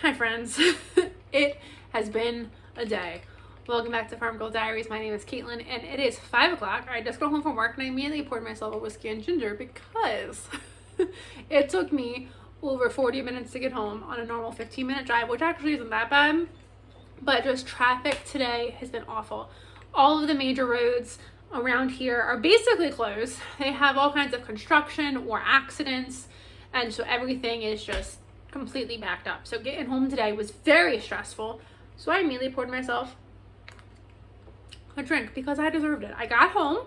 Hi friends, it has been a day. Welcome back to Farm Girl Diaries. My name is Caitlin and it is 5 o'clock. I just got home from work and I immediately poured myself a whiskey and ginger because it took me over 40 minutes to get home on a normal 15-minute drive, which actually isn't that bad, but just traffic today has been awful. All of the major roads around here are basically closed. They have all kinds of construction or accidents, and so everything is just completely backed up. So getting home today was very stressful. So I immediately poured myself a drink because I deserved it. I got home.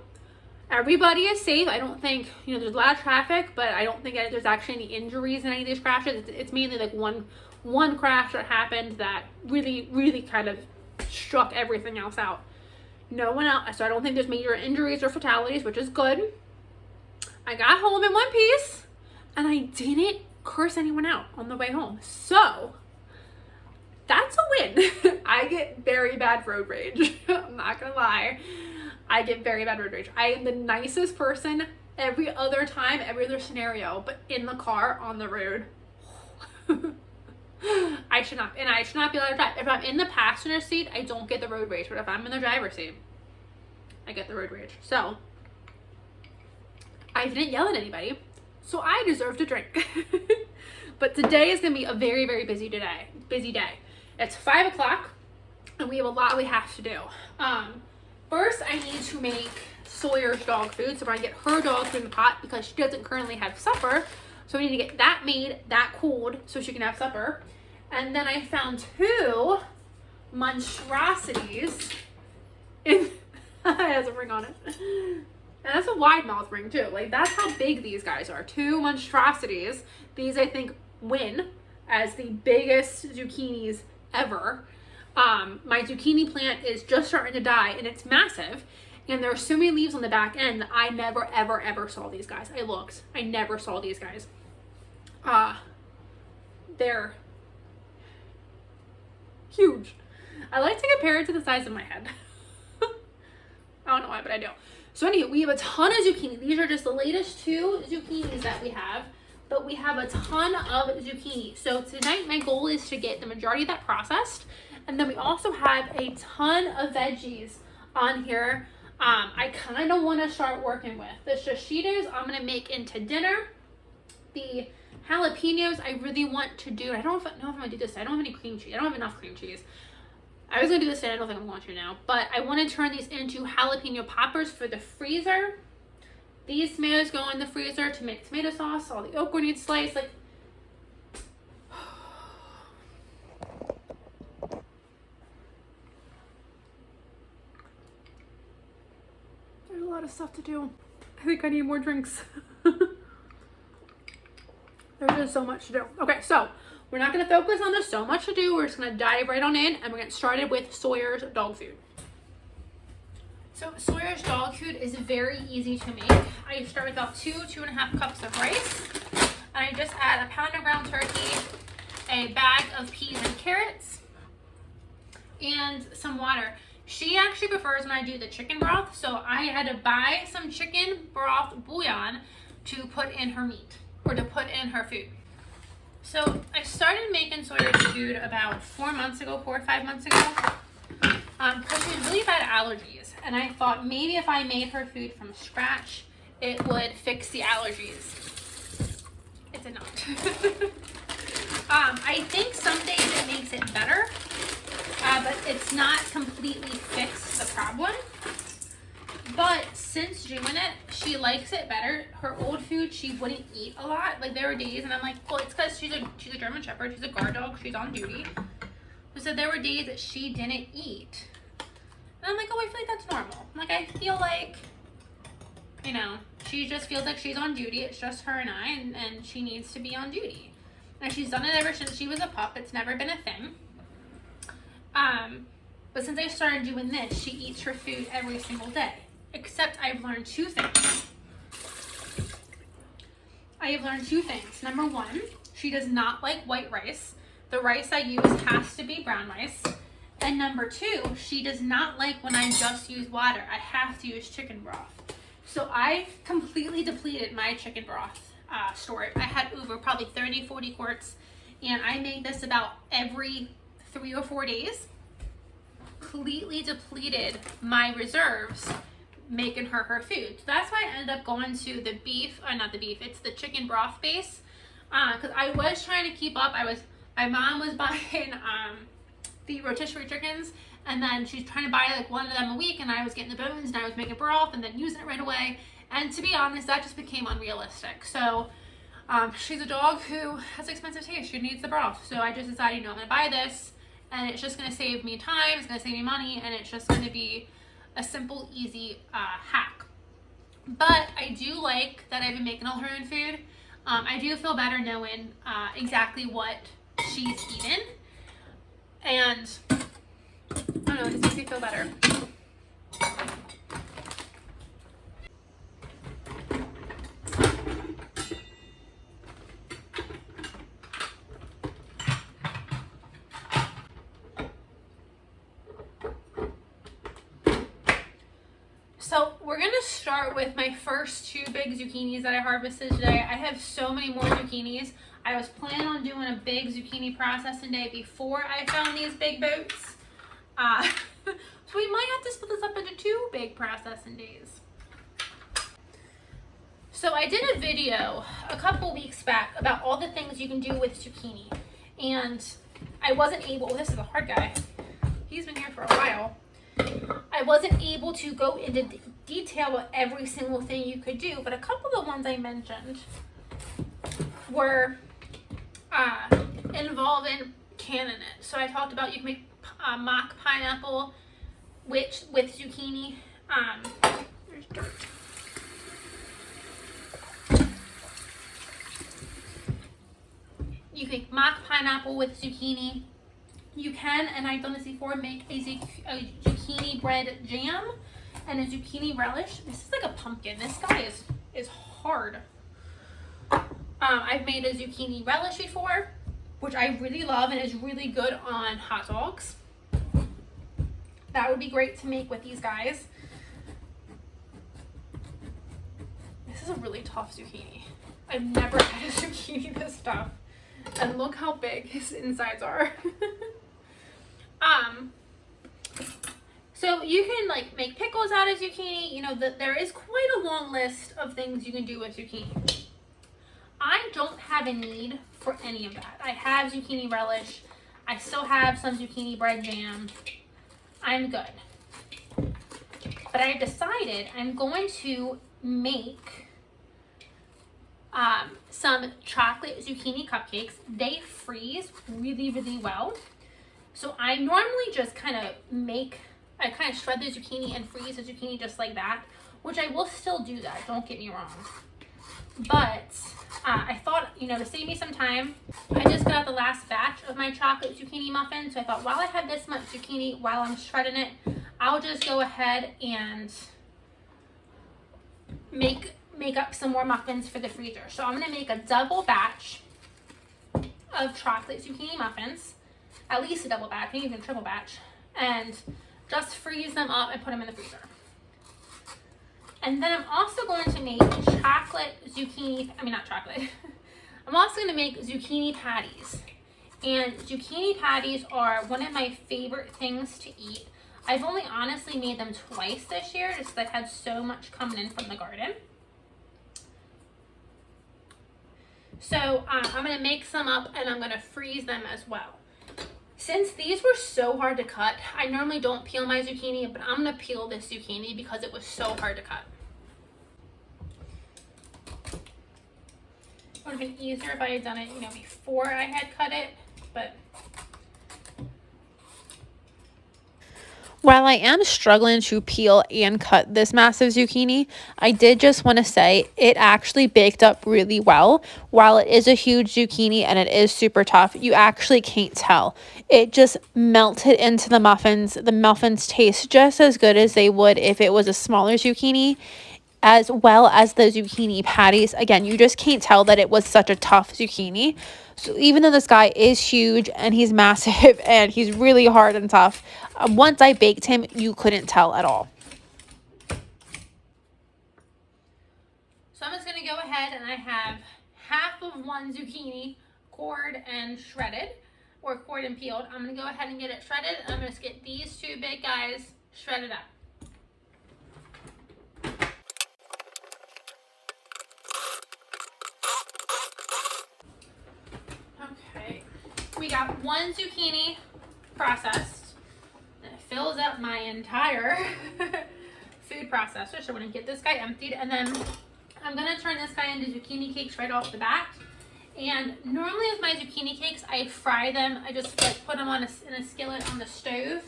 Everybody is safe. I don't think, there's a lot of traffic, but I don't think there's actually any injuries in any of these crashes. It's mainly like one crash that happened that really kind of struck everything else out. No one else. So I don't think there's major injuries or fatalities, which is good. I got home in one piece and I didn't curse anyone out on the way home. So that's a win. I get very bad road rage. I'm not gonna lie. I get very bad road rage. I am the nicest person every other time, every other scenario, but in the car, on the road, I should not be allowed to drive. If I'm in the passenger seat, I don't get the road rage, but if I'm in the driver's seat, I get the road rage. So I didn't yell at anybody, so I deserved a drink. But today is gonna be a very busy day. It's 5 o'clock and we have a lot we have to do. First I need to make Sawyer's dog food. So we're gonna get her dog food in the pot because she doesn't currently have supper. So we need to get that made, that cooled, so she can have supper. And then I found two monstrosities in it has a ring on it. And that's a wide mouth ring too. Like, that's how big these guys are. Two monstrosities. These I think win as the biggest zucchinis ever. My zucchini plant is just starting to die and it's massive. And there are so many leaves on the back end that I never ever saw these guys. I never saw these guys. They're huge. I like to compare it to the size of my head. I don't know why, but I do. So anyway, we have a ton of zucchini. These are just the latest two zucchinis that we have, but we have a ton of zucchini. So tonight my goal is to get the majority of that processed. And then we also have a ton of veggies on here. I kind of want to start working with the shishitos. I'm going to make into dinner. The jalapenos I really want to do. I don't know if I'm going to do this. I don't have any cream cheese. I don't have enough cream cheese. I was going to do this today. I don't think I'm going to now. But I want to turn these into jalapeno poppers for the freezer. These tomatoes go in the freezer to make tomato sauce. All the okra needs sliced. Like, there's a lot of stuff to do. I think I need more drinks. There's just so much to do. Okay, so we're not going to focus on there's so much to do. We're just going to dive right on in and we're going to get started with Sawyer's dog food. So Sawyer's dog food is very easy to make. I start with about 2.5 cups of rice. And I just add a pound of ground turkey, a bag of peas and carrots, and some water. She actually prefers when I do the chicken broth, so I had to buy some chicken broth bouillon to put in her meat, or to put in her food. So I started making Sawyer's food about 4 or 5 months ago, because she has really bad allergies. And I thought maybe if I made her food from scratch, it would fix the allergies. It did not. I think some days it makes it better, but it's not completely fixed the problem. But since doing it, she likes it better. Her old food, she wouldn't eat a lot. Like, there were days, and I'm like, well, it's because she's a German Shepherd. She's a guard dog. She's on duty. So there were days that she didn't eat. And I'm like, oh, I feel like that's normal. Like, I feel like, she just feels like she's on duty. It's just her and I, and she needs to be on duty. And she's done it ever since she was a pup. It's never been a thing. But since I started doing this, she eats her food every single day. Except I've learned two things. Number one, she does not like white rice. The rice I use has to be brown rice. And number two, she does not like when I just use water. I have to use chicken broth. So I completely depleted my chicken broth storage. I had over probably 30, 40 quarts and I make this about every 3 or 4 days. Completely depleted my reserves making her food. So that's why I ended up going to the beef, or not the beef, it's the chicken broth base, because I was trying to keep up. My mom was buying the rotisserie chickens, and then she's trying to buy like one of them a week, and I was getting the bones and I was making broth and then using it right away, and to be honest, that just became unrealistic. So she's a dog who has expensive taste. She needs the broth. So I just decided, I'm gonna buy this, and it's just gonna save me time, it's gonna save me money, and it's just gonna be a simple, easy hack. But I do like that I've been making all her own food. I do feel better knowing exactly what she's eaten, and I don't know, it just makes me feel better. So we're gonna start with my first 2 big zucchinis that I harvested today. I have so many more zucchinis. I was planning on doing a big zucchini processing day before I found these big boats. So we might have to split this up into 2 big processing days. So I did a video a couple weeks back about all the things you can do with zucchini. And I wasn't able, this is a hard guy. He's been here for a while. I wasn't able to go into detail with every single thing you could do, but a couple of the ones I mentioned were involving canning it. So I talked about you can make mock pineapple with zucchini. There's dirt. You can make mock pineapple with zucchini. You can, and I've done this before, make a zucchini bread jam and a zucchini relish. This is like a pumpkin. This guy is hard. I've made a zucchini relish before, which I really love and is really good on hot dogs. That would be great to make with these guys. This is a really tough zucchini. I've never had a zucchini this tough. And look how big his insides are. So you can like make pickles out of zucchini. You know, there is quite a long list of things you can do with zucchini. I don't have a need for any of that. I have zucchini relish. I still have some zucchini bread jam. I'm good. But I decided I'm going to make some chocolate zucchini cupcakes. They freeze really, really well. So I normally just I kind of shred the zucchini and freeze the zucchini just like that, which I will still do that, don't get me wrong. But I thought, to save me some time, I just got the last batch of my chocolate zucchini muffin. So I thought, while I have this much zucchini, while I'm shredding it, I'll just go ahead and make up some more muffins for the freezer. So I'm gonna make a double batch of chocolate zucchini muffins, at least a double batch, maybe even a triple batch, and just freeze them up and put them in the freezer. And then I'm also going to make I'm also going to make zucchini patties. And zucchini patties are one of my favorite things to eat. I've only honestly made them twice this year, just because I've had so much coming in from the garden. So I'm going to make some up and I'm going to freeze them as well. Since these were so hard to cut, I normally don't peel my zucchini, but I'm going to peel this zucchini because it was so hard to cut. It would have been easier if I had done it, before I had cut it, but... While I am struggling to peel and cut this massive zucchini, I did just want to say it actually baked up really well. While it is a huge zucchini and it is super tough, you actually can't tell. It just melted into the muffins. The muffins taste just as good as they would if it was a smaller zucchini, as well as the zucchini patties. Again, you just can't tell that it was such a tough zucchini. So even though this guy is huge and he's massive and he's really hard and tough, once I baked him, you couldn't tell at all. So I'm just going to go ahead and I have half of one zucchini cored and shredded, or cored and peeled. I'm gonna go ahead and get it shredded. I'm gonna just get these two big guys shredded up. Okay, we got one zucchini processed, and it fills up my entire food processor. So I'm gonna get this guy emptied, and then I'm gonna turn this guy into zucchini cakes right off the bat. And normally with my zucchini cakes, I fry them. I just like put them on in a skillet on the stove.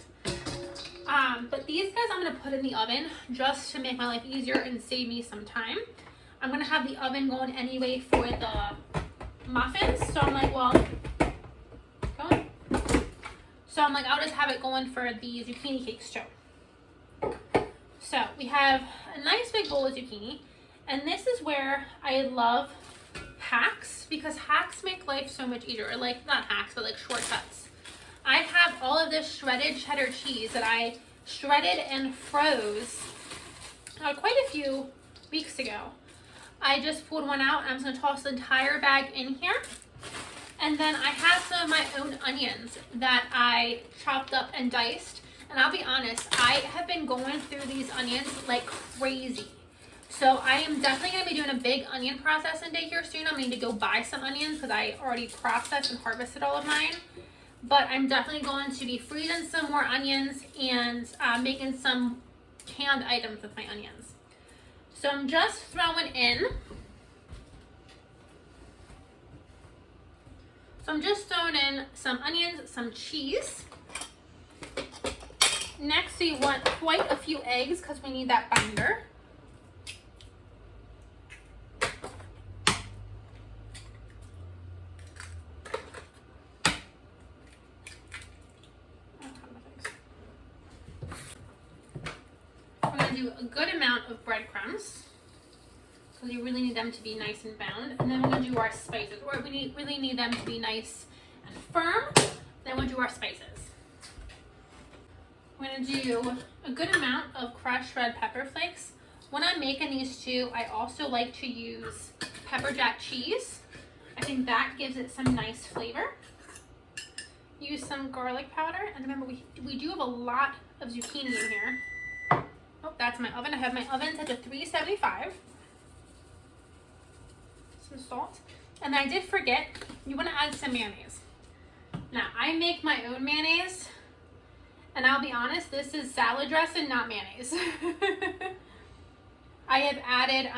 But these guys I'm gonna put in the oven just to make my life easier and save me some time. I'm gonna have the oven going anyway for the muffins. So I'm like, well, I'll just have it going for the zucchini cakes too. So we have a nice big bowl of zucchini, and this is where I love hacks, because hacks make life so much easier. Or like, not hacks, but like shortcuts. I have all of this shredded cheddar cheese that I shredded and froze quite a few weeks ago. I just pulled one out, and I'm just gonna toss the entire bag in here. And then I have some of my own onions that I chopped up and diced. And I'll be honest, I have been going through these onions like crazy. So I am definitely going to be doing a big onion processing day here soon. I'm going to need to go buy some onions because I already processed and harvested all of mine. But I'm definitely going to be freezing some more onions and making some canned items with my onions. So I'm just throwing in some onions, some cheese. Next, we want quite a few eggs because we need that binder. I'm going to do a good amount of breadcrumbs because you really need them to be nice and bound. And then we're going to do our spices, or we really need them to be nice and firm. Then we'll do our spices. I'm going to do a good amount of crushed red pepper flakes. When I'm making these two, I also like to use pepper jack cheese. I think that gives it some nice flavor. Use some garlic powder. And remember, we do have a lot of zucchini in here. Oh, that's my oven. I have my oven set to 375. Some salt. And then I did forget, you want to add some mayonnaise. Now, I make my own mayonnaise. And I'll be honest, this is salad dressing, not mayonnaise. I have added,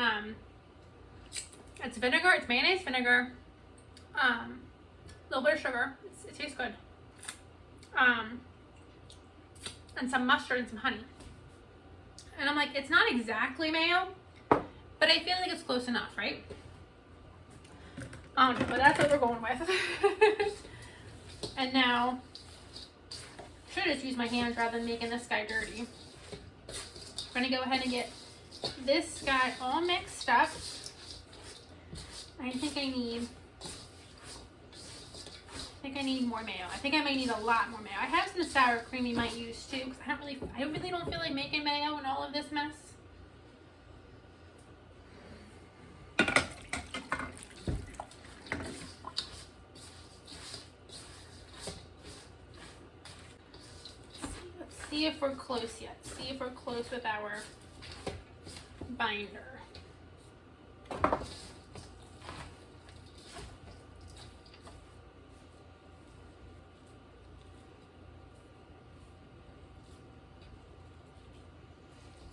it's vinegar, it's mayonnaise, vinegar, a little bit of sugar, it tastes good, and some mustard and some honey. And I'm like, it's not exactly mayo, but I feel like it's close enough, right? I don't know, but that's what we're going with. And now, should have just used my hands rather than making this guy dirty. I'm gonna go ahead and get this guy all mixed up. I think I need more mayo. I think I may need a lot more mayo. I have some sour cream you might use too, because I really don't feel like making mayo in all of this mess. See if we're close yet. See if we're close with our binder.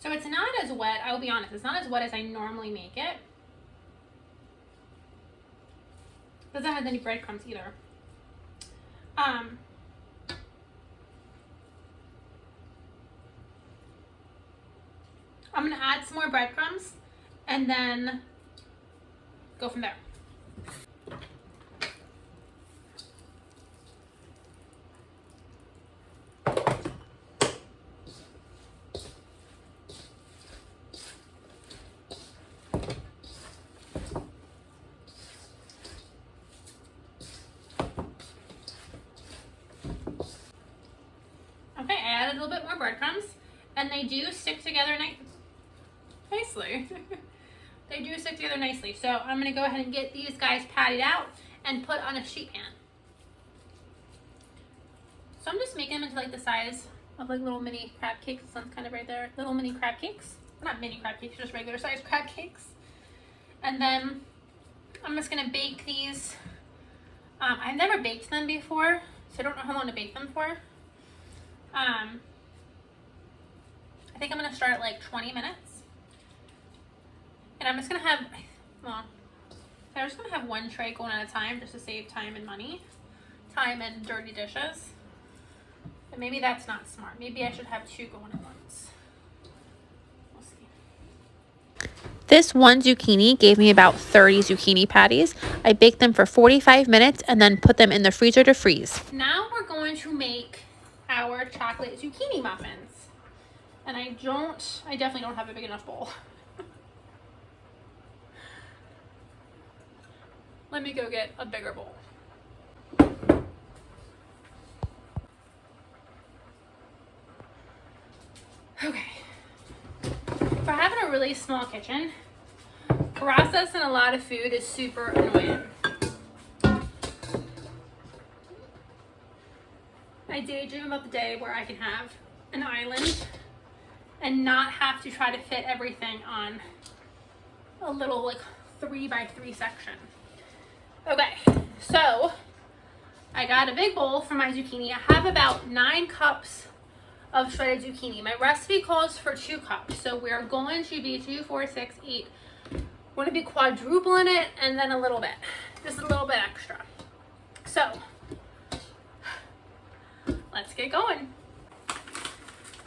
So it's not as wet, I'll be honest, it's not as wet as I normally make it. Doesn't have any breadcrumbs either. I'm gonna add some more breadcrumbs and then go from there. Okay, I added a little bit more breadcrumbs, and they do stick together nicely. They do stick together nicely. So I'm gonna go ahead and get these guys patted out, and put on a sheet pan. So I'm just making them into like the size of like little mini crab cakes. The sun's kind of right there. Little mini crab cakes. Not mini crab cakes, just regular size crab cakes. And then I'm just gonna bake these. I've never baked them before, so I don't know how long to bake them for. I think I'm gonna start at like 20 minutes. And I'm just gonna have, well, I'm just gonna have one tray going at a time just to save time and money. Time and dirty dishes. But maybe that's not smart. Maybe I should have two going at once. We'll see. This one zucchini gave me about 30 zucchini patties. I baked them for 45 minutes and then put them in the freezer to freeze. Now we're going to make our chocolate zucchini muffins. And I definitely don't have a big enough bowl. Let me go get a bigger bowl. Okay. For having a really small kitchen, processing a lot of food is super annoying. I daydream about the day where I can have an island and not have to try to fit everything on a little like 3x3 section. Okay, so I got a big bowl for my zucchini. I have about 9 cups of shredded zucchini. My recipe calls for 2 cups, so we're going to be 2, 4, 6, 8. We're going to be quadrupling it and then a little bit, just a little bit extra. So let's get going.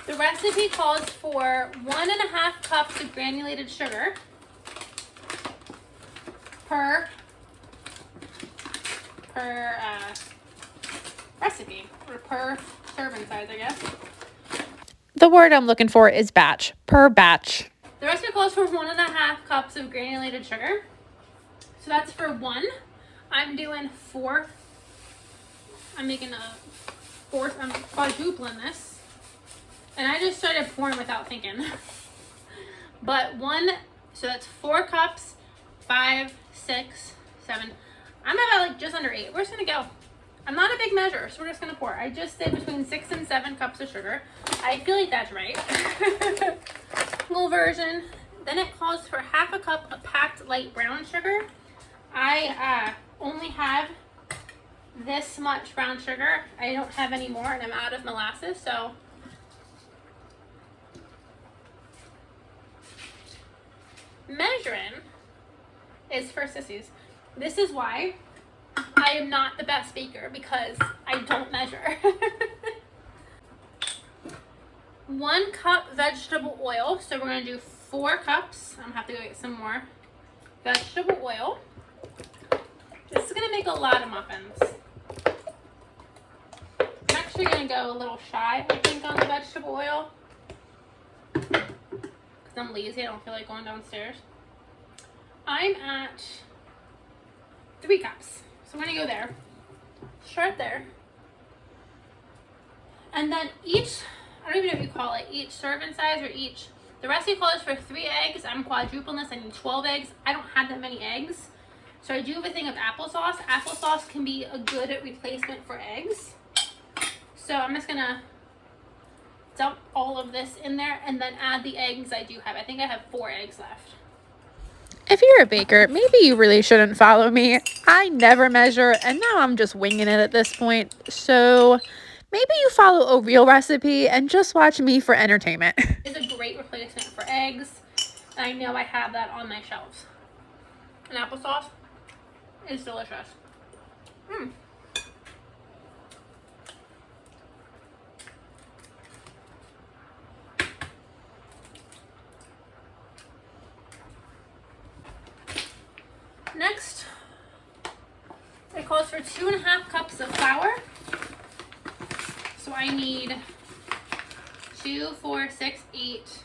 The recipe calls for 1.5 cups of granulated sugar per recipe, or per serving size, I guess. The word I'm looking for is batch, per batch. The recipe calls for 1.5 cups of granulated sugar. So that's for 1. I'm doing 4. I'm making a 4th, I'm quadrupling this. And I just started pouring without thinking. But 1, so that's 4 cups, 5, 6, 7. I'm about like just under 8. We're just gonna go. I'm not a big measure, so we're just gonna pour. I just did between 6 and 7 cups of sugar. I feel like that's right. Little version. Then it calls for 1/2 cup of packed light brown sugar. I only have this much brown sugar. I don't have any more, and I'm out of molasses, so measuring is for sissies. This is why I am not the best baker, because I don't measure. 1 cup vegetable oil. So we're going to do 4 cups. I'm going to have to go get some more vegetable oil. This is going to make a lot of muffins. I'm actually going to go a little shy, I think, on the vegetable oil, because I'm lazy. I don't feel like going downstairs. I'm at 3 cups. So I'm going to go there. Start there. And then each, I don't even know what you call it, each serving size, or each, the recipe calls for 3 eggs. I'm quadrupling this. I need 12 eggs. I don't have that many eggs. So I do have a thing of applesauce. Applesauce can be a good replacement for eggs. So I'm just going to dump all of this in there and then add the eggs I do have. I think I have 4 eggs left. If you're a baker, maybe you really shouldn't follow me. I never measure, and now I'm just winging it at this point. So maybe you follow a real recipe and just watch me for entertainment. It's a great replacement for eggs. I know I have that on my shelves. And applesauce is delicious. Next, it calls for 2.5 cups of flour. So I need 2, 4, 6, 8,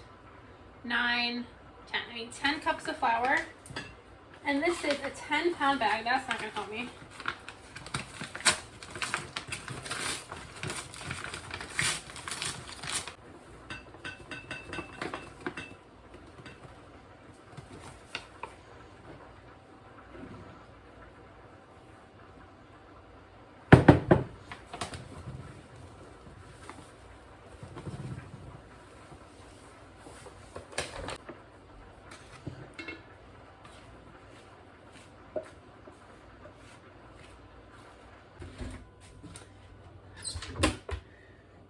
9, 10. I need 10 cups of flour. And this is a 10-pound bag. That's not going to help me.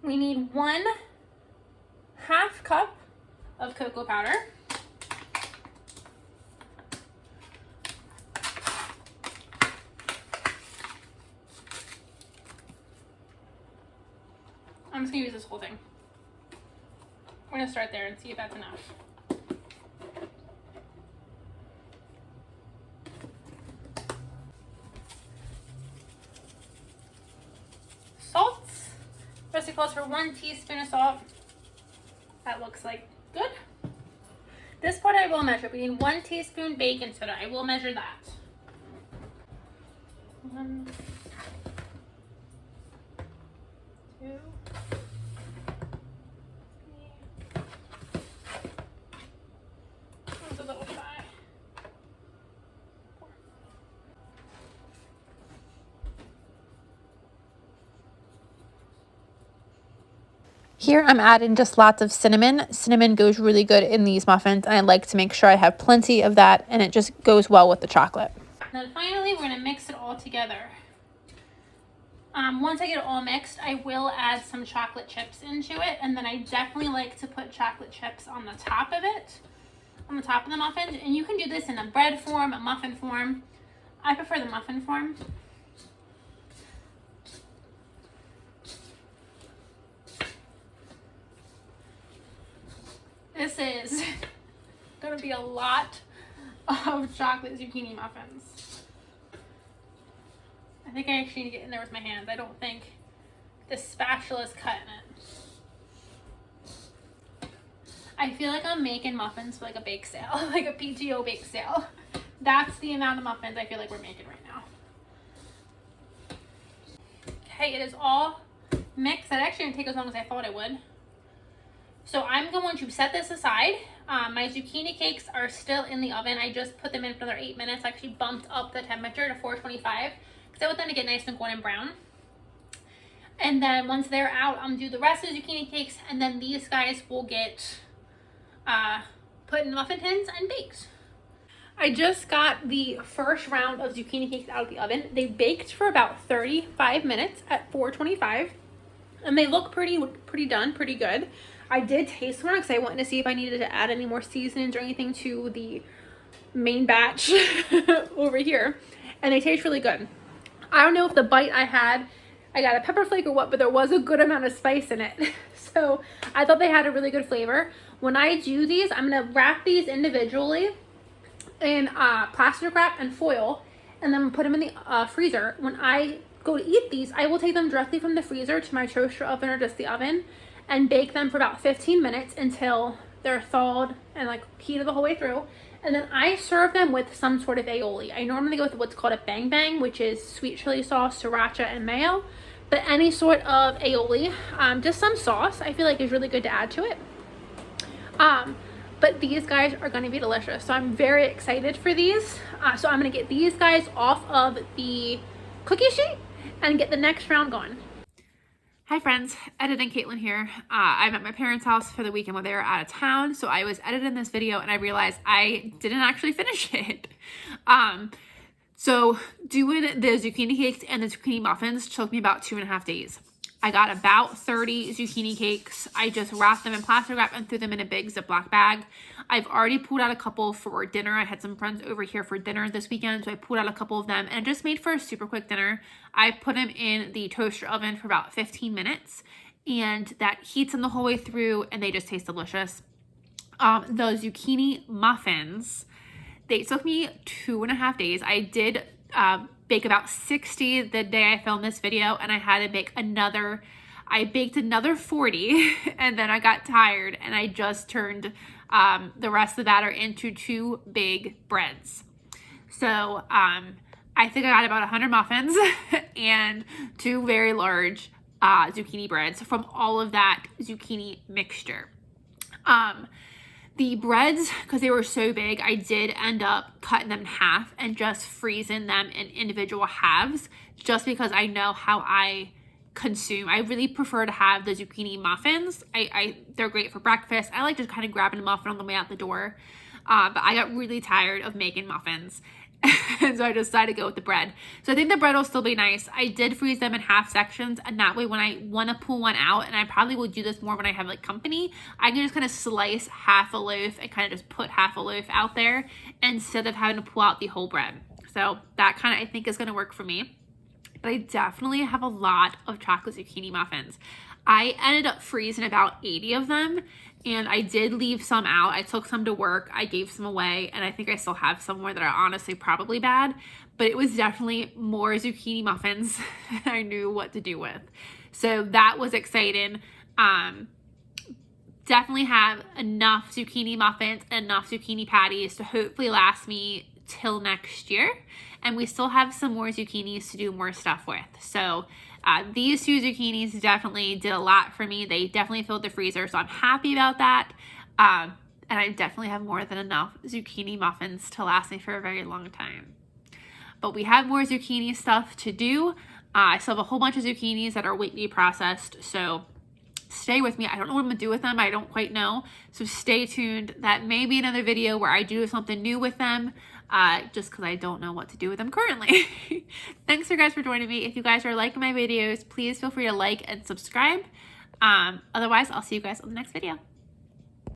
We need 1/2 cup of cocoa powder. I'm just gonna use this whole thing. We're gonna start there and see if that's enough. Salt. Recipe calls for 1 teaspoon of salt. That looks like good. This part I will measure. We need 1 teaspoon baking soda. I will measure that. 1, 2, 3. That was a little shy. 4. Here I'm adding just lots of cinnamon. Cinnamon goes really good in these muffins, and I like to make sure I have plenty of that, and it just goes well with the chocolate. Then finally, we're gonna mix it all together. Once I get it all mixed, I will add some chocolate chips into it, and then I definitely like to put chocolate chips on the top of it, on the top of the muffin. And you can do this in a bread form, a muffin form. I prefer the muffin form. This is gonna be a lot of chocolate zucchini muffins. I think I actually need to get in there with my hands. I don't think this spatula is cutting it. I feel like I'm making muffins for like a bake sale, like a PTO bake sale. That's the amount of muffins I feel like we're making right now. Okay, it is all mixed. That actually didn't take as long as I thought it would. So I'm going to set this aside. My zucchini cakes are still in the oven. I just put them in for another 8 minutes. I actually bumped up the temperature to 425 because I want them to get nice and golden brown. And then once they're out, I'm gonna do the rest of the zucchini cakes, and then these guys will get put in muffin tins and baked. I just got the first round of zucchini cakes out of the oven. They baked for about 35 minutes at 425, and they look pretty good. I did taste one because I wanted to see if I needed to add any more seasonings or anything to the main batch over here, and they taste really good. I don't know if the bite I had, I got a pepper flake or what, but there was a good amount of spice in it. So I thought they had a really good flavor. When I do these, I'm gonna wrap these individually in plastic wrap and foil, and then put them in the freezer. When I go to eat these, I will take them directly from the freezer to my toaster oven or just the oven and bake them for about 15 minutes until they're thawed and like heated the whole way through. And then I serve them with some sort of aioli. I normally go with what's called a bang bang, which is sweet chili sauce, sriracha, and mayo. But any sort of aioli, just some sauce, I feel like is really good to add to it. But these guys are going to be delicious. So I'm very excited for these. So I'm going to get these guys off of the cookie sheet and get the next round going. Hi friends, editing Caitlin here. I'm at my parents' house for the weekend while they were out of town, so I was editing this video and I realized I didn't actually finish it. So doing the zucchini cakes and the zucchini muffins took me about 2.5 days. I got about 30 zucchini cakes. I just wrapped them in plastic wrap and threw them in a big Ziploc bag. I've already pulled out a couple for dinner. I had some friends over here for dinner this weekend, so I pulled out a couple of them and just made for a super quick dinner. I put them in the toaster oven for about 15 minutes, and that heats them the whole way through, and they just taste delicious. The zucchini muffins, they took me 2.5 days. I did bake about 60 the day I filmed this video, and I had to bake another, I baked another 40 and then I got tired and I just turned the rest of the batter into 2 big breads. So I think I got about 100 muffins and 2 very large zucchini breads from all of that zucchini mixture. The breads, because they were so big, I did end up cutting them in half and just freezing them in individual halves, just because I know how I consume. I really prefer to have the zucchini muffins. They're great for breakfast. I like just kind of grabbing a muffin on the way out the door. But I got really tired of making muffins. And so I decided to go with the bread. So I think the bread will still be nice. I did freeze them in half sections, and that way when I want to pull one out, and I probably will do this more when I have like company, I can just kind of slice half a loaf and kind of just put half a loaf out there instead of having to pull out the whole bread. So that kind of I think is going to work for me. But I definitely have a lot of chocolate zucchini muffins. I ended up freezing about 80 of them, and I did leave some out. I took some to work, I gave some away, and I think I still have some more that are honestly probably bad, but it was definitely more zucchini muffins than I knew what to do with. So that was exciting. Definitely have enough zucchini muffins and enough zucchini patties to hopefully last me till next year. And we still have some more zucchinis to do more stuff with. So these 2 zucchinis definitely did a lot for me. They definitely filled the freezer, so I'm happy about that. And I definitely have more than enough zucchini muffins to last me for a very long time. But we have more zucchini stuff to do. I still have a whole bunch of zucchinis that are waiting processed, so stay with me. I don't know what I'm gonna do with them. I don't quite know. So stay tuned. That may be another video where I do something new with them, just because I don't know what to do with them currently. Thanks you guys for joining me. If you guys are liking my videos, please feel free to like and subscribe. Otherwise, I'll see you guys on the next video.